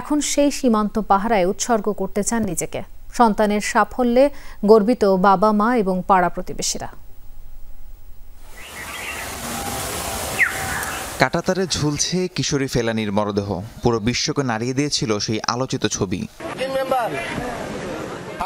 এখন সেই সীমান্ত পাহারায় উৎসর্গ করতে চান নিজেকে। সন্তানের সাফল্যে গর্বিত বাবা মা এবং পাড়া প্রতিবেশীরা। কাঁটাতারে ঝুলছে কিশোরী ফেলানীর মরদেহ। পুরো বিশ্বকে নাড়িয়ে দিয়েছিল সেই আলোচিত ছবি।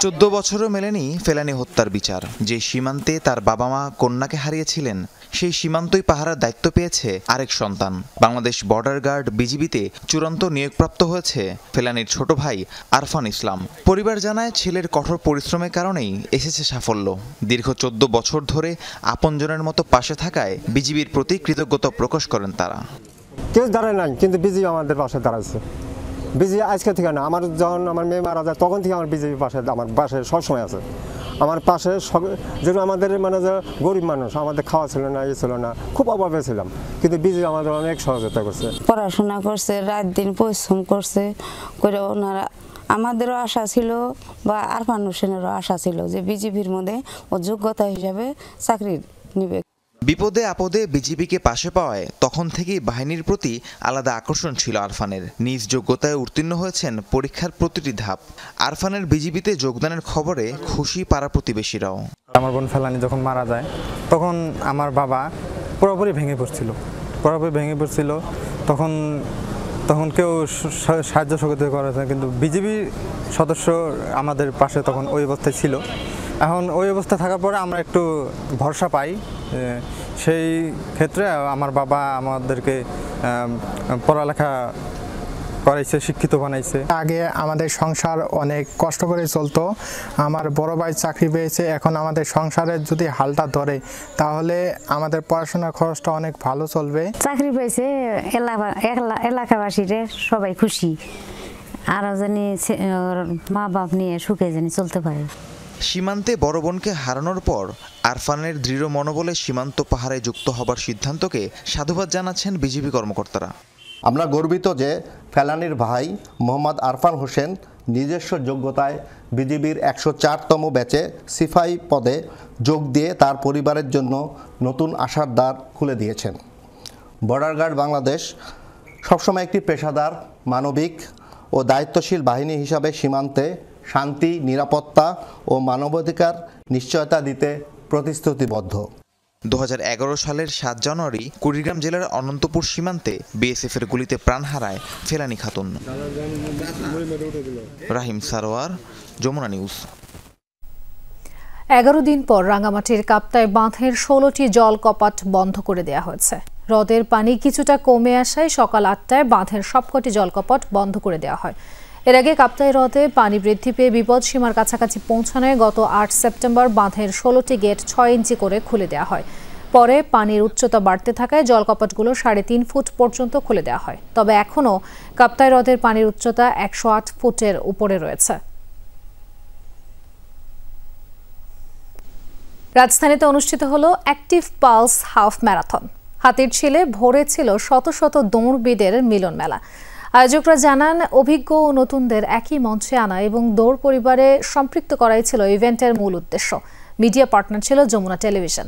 14 বছরও মেলেনি ফেলানী হত্যার বিচার। যে সীমান্তে তার বাবা মা কন্যাকে হারিয়েছিলেন সেই সীমান্তই পাহারার দায়িত্ব পেয়েছে আরেক সন্তান। বাংলাদেশ বর্ডার গার্ড বিজিবিতে চূড়ান্ত নিয়োগপ্রাপ্ত হয়েছে ফেলানীর ছোট ভাই আরফান ইসলাম। পরিবার জানায় ছেলের কঠোর পরিশ্রমের কারণেই এসেছে সাফল্য। দীর্ঘ 14 বছর ধরে আপনজনের মতো পাশে থাকায় বিজিবির প্রতি কৃতজ্ঞতা প্রকাশ করেন তারা। কেউ দাঁড়ায় নাই, কিন্তু বিজিবি আমাদের পাশে দাঁড়াচ্ছে। বিজিবি আজকে থেকে না, আমার যখন আমার মেয়ে মারা যায় তখন থেকে আমার বিজিবি পাশে, আমার পাশে সবসময় আছে। আমার পাশে যেন আমাদের মানে যে গরিব মানুষ, আমাদের খাওয়া ছিল না, ছিল না, খুব অভাবে ছিলাম, কিন্তু বিজিবি আমাদের অনেক সহযোগিতা করছে। পড়াশোনা করছে, রাত দিন পরিশ্রম করছে করে ওনারা। আমাদেরও আশা ছিল বা আরফান হোসেনেরও আশা ছিল যে বিজিবির মধ্যে ও যোগ্যতা হিসাবে চাকরি নিবে। বিপদে আপদে বিজিবিকে পাশে পাওয়ায় তখন থেকেই বাহিনীর প্রতি আলাদা আকর্ষণ ছিল আরফানের। নিজ যোগ্যতায় উত্তীর্ণ হয়েছেন পরীক্ষার প্রতিটি ধাপ। আরফানের বিজিবিতে যোগদানের খবরে খুশি পাড়া প্রতিবেশীরাও। আমার বোন ফেলানী যখন মারা যায় তখন আমার বাবা পুরোপুরি ভেঙে পড়ছিল, তখন কেউ সাহায্য সহযোগিতা করেছে, কিন্তু বিজিবি সদস্য আমাদের পাশে তখন ওই অবস্থায় ছিল। এখন ওই অবস্থা থাকার পরে আমরা একটু ভরসা পাই। সেই ক্ষেত্রে আমার বাবা আমাদেরকে পড়ালেখা করাইছে, শিক্ষিত বানাইছে। আগে আমাদের সংসার অনেক কষ্ট করে চলতো, আমার বড় ভাই চাকরি পেয়েছে, এখন আমাদের সংসারের যদি হালটা ধরে তাহলে আমাদের পড়াশোনার খরচটা অনেক ভালো চলবে। চাকরি পেয়েছে এলাকাবাসীরা সবাই খুশি, আরও জানি মা বাপ নিয়ে সুখে জানি চলতে পারে। সীমান্তে বড় বোনকে হারানোর পর আরফানের দৃঢ় মনোবলে সীমান্ত পাহারায় যুক্ত হবার সিদ্ধান্তকে সাধুবাদ জানাচ্ছেন বিজিবি কর্মকর্তারা। আমরা গর্বিত যে ফেলানীর ভাই মোহাম্মদ আরফান হোসেন নিজস্ব যোগ্যতায় বিজিবির 104তম ব্যাচে সিপাহী পদে যোগ দিয়ে তার পরিবারের জন্য নতুন আশার দ্বার খুলে দিয়েছেন। বর্ডার গার্ড বাংলাদেশ সবসময় একটি পেশাদার, মানবিক ও দায়িত্বশীল বাহিনী হিসাবে সীমান্তে শান্তি, নিরাপত্তা ও মানবাধিকার নিশ্চয়তা দিতে প্রতিশ্রুতিবদ্ধ। 2011 সালের 7 জানুয়ারি কুড়িগ্রাম জেলার অনন্তপুর সীমান্তে বিএসএফের গুলিতে প্রাণ হারায় ফেলানী খাতুন। রাহিম সারোয়ার, যমুনা নিউজ। 11 দিন পর রাঙ্গামাটির কাপ্তাই বাঁধের 16টি জল কপাট বন্ধ করে দেওয়া হয়েছে। হ্রদের পানি কিছুটা কমে আসায় সকাল 8টায় বাঁধের সবকটি জল কপাট বন্ধ করে দেওয়া হয়। এর আগে কাপ্তাই হ্রদে পানি বৃদ্ধি পেয়ে বিপদ সীমার কাছাকাছি পৌঁছানোয় গত 8 সেপ্টেম্বর বাঁধের 16টি গেট 6 ইঞ্চি করে খুলে দেওয়া হয়। পরে পানির উচ্চতা বাড়তে থাকায় জলকপাটগুলো 3.5 ফুট পর্যন্ত খুলে দেওয়া হয়। তবে এখনও কাপ্তাই হ্রদের পানির উচ্চতা 108 ফুটের উপরে রয়েছে। রাজধানীতে অনুষ্ঠিত হলো অ্যাক্টিভ পালস হাফ ম্যারাথন। হাতিরঝিলে ভরে ছিল শত শত দৌড়বিদের মিলন মেলা। আয়োজকরা জানান, অভিজ্ঞ ও নতুনদের একই মঞ্চে আনা এবং দৌড় পরিবারে সম্পৃক্ত করাই ছিল ইভেন্টের মূল উদ্দেশ্য। মিডিয়া পার্টনার ছিল যমুনা টেলিভিশন।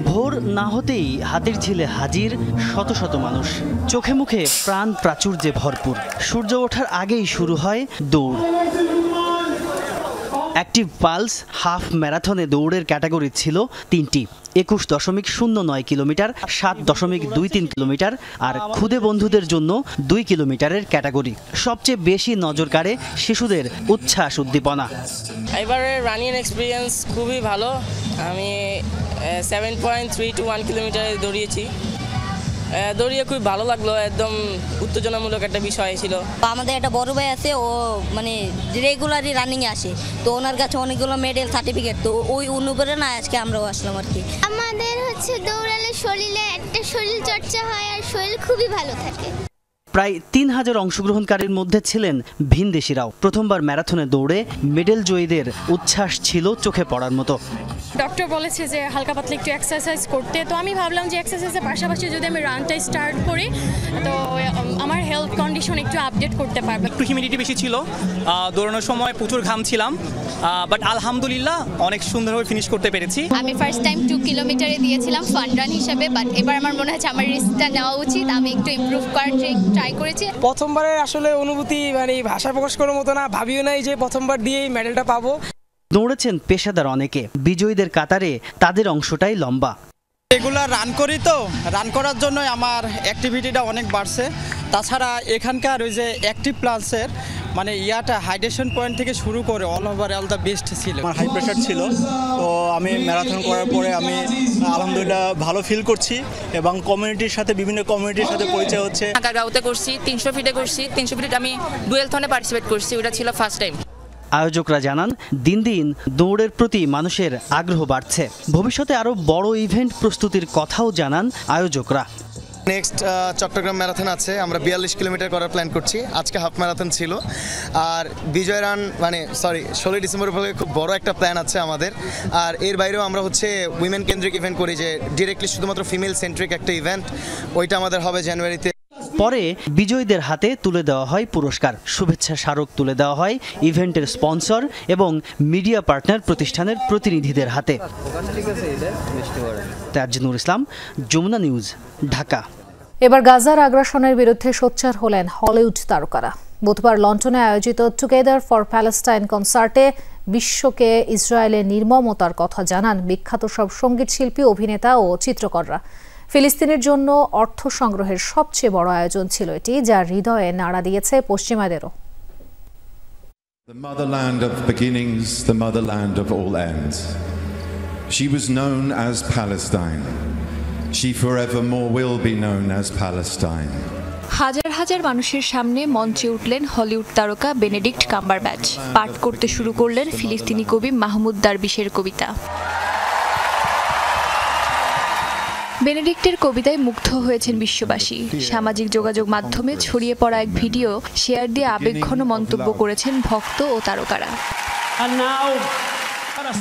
ভোর না হতেই হাতিরঝিলে হাজির শত শত মানুষ, চোখে মুখে প্রাণ প্রাচুর্যে ভরপুর। সূর্য ওঠার আগেই শুরু হয় দৌড়। অ্যাক্টিভ পালস হাফ ম্যারাথনে দৌড়ের ক্যাটাগরি ছিল 3টি: 21.09 কিলোমিটার, 7.23 কিলোমিটার আর খুদে বন্ধুদের জন্য 2 কিলোমিটারের ক্যাটাগরি। সবচেয়ে বেশি নজর কাড়ে শিশুদের উচ্ছ্বাস উদ্দীপনা। এবারে রানিং এক্সপিরিয়েন্স খুবই ভালো। আমি 7.321 কিলোমিটারে দৌড়িয়েছি। দৌড়িয়ে খুব ভালো লাগলো, একদম উত্তেজনামূলক একটা বিষয় ছিল। আমাদের একটা বড় ভাই আছে, ও মানে রেগুলারই রানিংয়ে আসে, তো ওনার কাছে অনেকগুলো মেডেল, সার্টিফিকেট, তো ওই অনুপ্রেরণা আজকে আমরাও আসলাম আর কি। আমাদের হচ্ছে দৌড়ালে শরীরে একটা শরীর চর্চা হয় আর শরীর খুবই ভালো থাকে। প্রায় 3000 অংশগ্রহণকারীর মধ্যে ছিলেন ভিনদেশিরাও। প্রথমবার ম্যারাথনে দৌড়ে মেডেল জয়ীদের উচ্ছ্বাস ছিল চোখে পড়ার মতো। ডক্টর বলেছে যে হালকা পাতলা একটু এক্সারসাইজ করতে, তো আমি ভাবলাম যে এক্সারসাইজের পাশাপাশি যদি আমি রানটা স্টার্ট করি তো আমার হেলথ কন্ডিশন একটু আপডেট করতে পারবো। একটু হিউমিডিটি বেশি ছিল, দৌড়ানোর সময় প্রচুর ঘাম ছিলাম, বাট আলহামদুলিল্লাহ অনেক সুন্দরভাবে ফিনিশ করতে পেরেছি। আমি ফার্স্ট টাইম 2 কিলোমিটারে দিয়েছিলাম ফান রান হিসেবে, বাট এবার আমার মনে হচ্ছে আমার রিস্কটা নেওয়া উচিত। আমি একটু ইমপ্রুভ করার ট্রাই করেছি। প্রথমবারের আসলে অনুভূতি মানে ভাষা প্রকাশ করার মতো না, ভাবিও নাই যে প্রথমবার দিয়েই মেডেলটা পাবো। দৌড়েছেন পেশাদার অনেকে, বিজয়ীদের কাতারে তাদের অংশটাই লম্বা। রেগুলার রান করি, তো রান করার জন্য আমার অ্যাক্টিভিটিটা অনেক বাড়ছে। তাছাড়া এখানকার ওই যে অ্যাক্টিভ প্লান্সের মানে হাইড্রেশন পয়েন্ট থেকে শুরু করে অল দ্য বেস্ট ছিল। আমার হাই প্রেশার ছিল, তো আমি ম্যারাথন করার পরে আমি আলহামদুলিল্লাহ ভালো ফিল করছি এবং বিভিন্ন কমিউনিটির সাথে পরিচয় হচ্ছে। গাউতে করছি, 300 ফিটে করছি, 300 ফিট আমি ডুয়েলথনে পার্টিসিপেট করছি, ওটা ছিল ফার্স্ট টাইম। আয়োজকরা জানান দিন দিন দৌড়ের প্রতি মানুষের আগ্রহ বাড়ছে। ভবিষ্যতে আরও বড় ইভেন্ট প্রস্তুতির কথাও জানান আয়োজকরা। নেক্সট চট্টগ্রাম ম্যারাথন আছে, আমরা 42 কিলোমিটার করার প্ল্যান করছি। আজকে হাফ ম্যারাথন ছিল, আর বিজয় রান 16 ডিসেম্বরের ফলে খুব বড় একটা প্ল্যান আছে আমাদের। আর এর বাইরেও আমরা উইমেন কেন্দ্রিক ইভেন্ট করি, যে ডিরেক্টলি শুধুমাত্র ফিমেল সেন্ট্রিক একটা ইভেন্ট, ওইটা আমাদের হবে জানুয়ারিতে। পরে বিজয়ীদের হাতে তুলে দেওয়া হয় পুরস্কার, শুভেচ্ছা স্মারক তুলে দেওয়া হয় ইভেন্টের স্পন্সর এবং মিডিয়া পার্টনার প্রতিষ্ঠানের প্রতিনিধিদের হাতে। তাজনুর ইসলাম, যমুনা নিউজ, ঢাকা। এবার গাজার আগ্রাসনের বিরুদ্ধে সোচ্চার হলেন হলিউড তারকারা। বুধবার লন্ডনে আয়োজিত টুগেদার ফর প্যালেস্টাইন কনসার্টে বিশ্বকে ইসরায়েলের নির্মমতার কথা জানান বিখ্যাত সব সঙ্গীত শিল্পী, অভিনেতা ও চিত্রকররা। ফিলিস্তিনের জন্য অর্থ সংগ্রহের সবচেয়ে বড় আয়োজন ছিল এটি, যার হৃদয়ে নাড়া দিয়েছে পশ্চিমাদেরও। The motherland of beginnings, the motherland of all ends. She was known as Palestine. She forevermore will be known as Palestine. হাজার হাজার মানুষের সামনে মঞ্চে উঠলেন হলিউড তারকা বেনেডিক্ট কাম্বারব্যাচ। পাঠ করতে শুরু করলেন ফিলিস্তিনি কবি মাহমুদ দারবিশের কবিতা। বেনেডিক্টের কবিতায় মুগ্ধ হয়েছেন বিশ্ববাসী। সামাজিক যোগাযোগ মাধ্যমে ছড়িয়ে পড়া এক ভিডিও শেয়ার দিয়ে আবেগঘন মন্তব্য করেছেন ভক্ত ও তারকারা।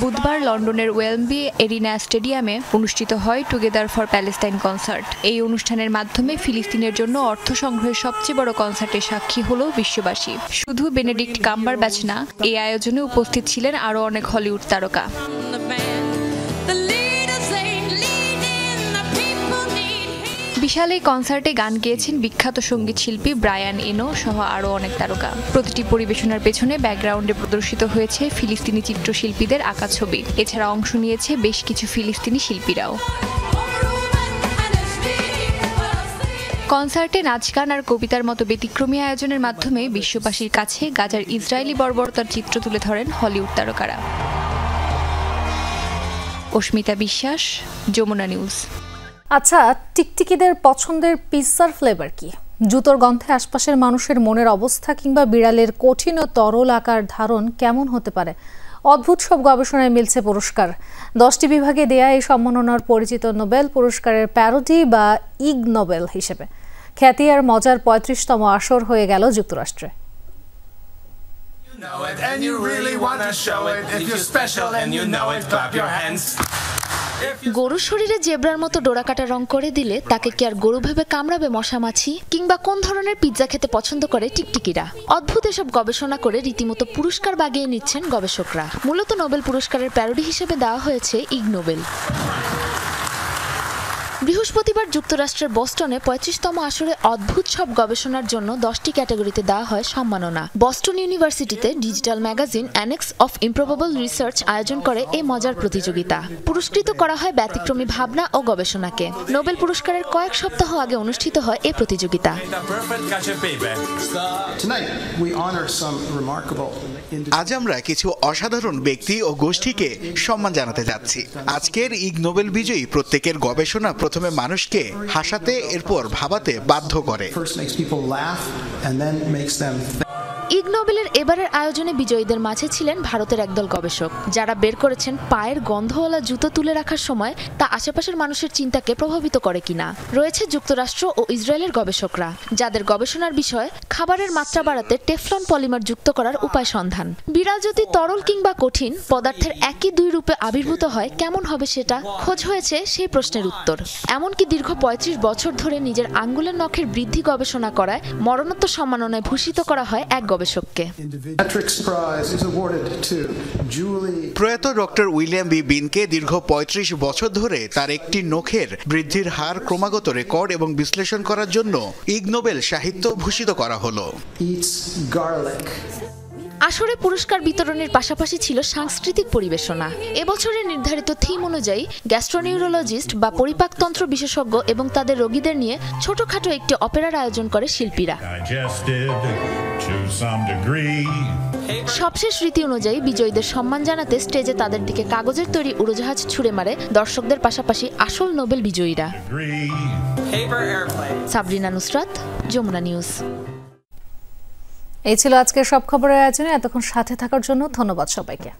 বুধবার লন্ডনের ওয়েলম্বি এরিনা স্টেডিয়ামে অনুষ্ঠিত হয় টুগেদার ফর প্যালেস্টাইন কনসার্ট। এই অনুষ্ঠানের মাধ্যমে ফিলিস্তিনের জন্য অর্থ সংগ্রহের সবচেয়ে বড় কনসার্টের সাক্ষী হলো বিশ্ববাসী। শুধু বেনেডিক্ট কাম্বারব্যাচ না, এই আয়োজনে উপস্থিত ছিলেন আরও অনেক হলিউড তারকা। বিশাল এই কনসার্টে গান গেয়েছেন বিখ্যাত সঙ্গীত শিল্পী ব্রায়ান এনো সহ আরও অনেক তারকা। প্রতিটি পরিবেশনার পেছনে ব্যাকগ্রাউন্ডে প্রদর্শিত হয়েছে ফিলিস্তিনি চিত্রশিল্পীদের আঁকা ছবি। এছাড়া অংশ নিয়েছে বেশ কিছু ফিলিস্তিনি শিল্পীরাও। কনসার্টে নাচ গান আর কবিতার মতো ব্যতিক্রমী আয়োজনের মাধ্যমে বিশ্ববাসীর কাছে গাজার ইসরায়েলি বর্বরতার চিত্র তুলে ধরেন হলিউড তারকারা। অস্মিতা বিশ্বাস, যমুনা নিউজ। আচ্ছা, টিকটিকিদের পছন্দের পিৎজার ফ্লেভার কি? জুতোর গন্ধে আশপাশের মানুষের মনের অবস্থা কিংবা বিড়ালের কঠিন ও তরল আকার ধারণ কেমন হতে পারে? অদ্ভুত সব গবেষণায় মিলছে পুরস্কার। 10টি বিভাগে দেয়া এই সম্মাননার পরিচিত নোবেল পুরস্কারের প্যারোডি বা ইগ নোবেল হিসেবে। খ্যাতি আর মজার 35তম আসর হয়ে গেল যুক্তরাষ্ট্রে। গরুর শরীরে জেব্রার মতো ডোরাকাটা রং করে দিলে তাকে কি আর গরু ভেবে কামড়াবে মশামাছি? কিংবা কোন ধরনের পিৎজা খেতে পছন্দ করে টিকটিকিরা? অদ্ভুত এসব গবেষণা করে রীতিমতো পুরস্কার বাগিয়ে নিচ্ছেন গবেষকরা। মূলত নোবেল পুরস্কারের প্যারোডি হিসেবে দেওয়া হয়েছে ইগ নোবেল। বৃহস্পতিবার যুক্তরাষ্ট্রের বস্টনে 35তম আসরে অদ্ভুত সব গবেষণার জন্য 10টি ক্যাটাগরিতে দেওয়া হয় সম্মাননা। বস্টন ইউনিভার্সিটিতে digital magazine Annals of Improbable Research আয়োজন করে এই মজার প্রতিযোগিতা। পুরস্কৃত করা হয় ব্যতিক্রমী ভাবনা ও গবেষণাকে। নোবেল পুরস্কারের কয়েক সপ্তাহ আগে অনুষ্ঠিত হয় এই প্রতিযোগিতা। আজ আমরা কিছু অসাধারণ ব্যক্তি ও গোষ্ঠীকে সম্মান জানাতে যাচ্ছি। আজকের ইগ নোবেল বিজয়ী প্রত্যেকের গবেষণা প্রথমে মানুষকে হাসাতে, এরপর ভাবাতে বাধ্য করে। ইগ নোবেলের এবারের আয়োজনে বিজয়ীদের মাঝে ছিলেন ভারতের একদল গবেষক, যারা বের করেছেন পায়ের গন্ধওয়ালা জুতো তুলে রাখার সময় তা আশেপাশের মানুষের চিন্তাকে প্রভাবিত করে কিনা। রয়েছে যুক্তরাষ্ট্র ও ইসরায়েলের গবেষকরা, যাদের গবেষণার বিষয় খাবারের মাত্রা বাড়াতে টেফলন পলিমার যুক্ত করার উপায় সন্ধান। বিড়াল যদি তরল কিংবা কঠিন পদার্থের একই দুই রূপে আবির্ভূত হয় কেমন হবে সেটা খোঁজ হয়েছে সেই প্রশ্নের উত্তর। এমনকি দীর্ঘ ৩৫ বছর ধরে নিজের আঙ্গুলের নখের বৃদ্ধি গবেষণা করায় মরণোত্তর সম্মাননায় ভূষিত করা হয় এক গবেষককে। প্রয়াত ডক্টর উইলিয়াম বি বিনকে দীর্ঘ ৩৫ বছর ধরে তার একটি নখের বৃদ্ধির হার ক্রমাগত রেকর্ড এবং বিশ্লেষণ করার জন্য ইগ নোবেল সাহিত্য ভূষিত করা হলো। আসরে পুরস্কার বিতরণের পাশাপাশি ছিল সাংস্কৃতিক পরিবেশনা। এবছরের নির্ধারিত থিম অনুযায়ী গ্যাস্ট্রোনিউরোলজিস্ট বা পরিপাকতন্ত্র বিশেষজ্ঞ এবং তাদের রোগীদের নিয়ে ছোটখাটো একটি অপেরার আয়োজন করে শিল্পীরা। সবশেষ রীতি অনুযায়ী বিজয়ীদের সম্মান জানাতে স্টেজে তাদের দিকে কাগজের তৈরি উড়োজাহাজ ছুড়ে মারে দর্শকদের পাশাপাশি আসল নোবেল বিজয়ীরা। সাবরিনা নুসরাত, যমুনা নিউজ। এই ছিল আজকের সব খবরের আয়োজনে। এতক্ষণ সাথে থাকার জন্য ধন্যবাদ সবাইকে।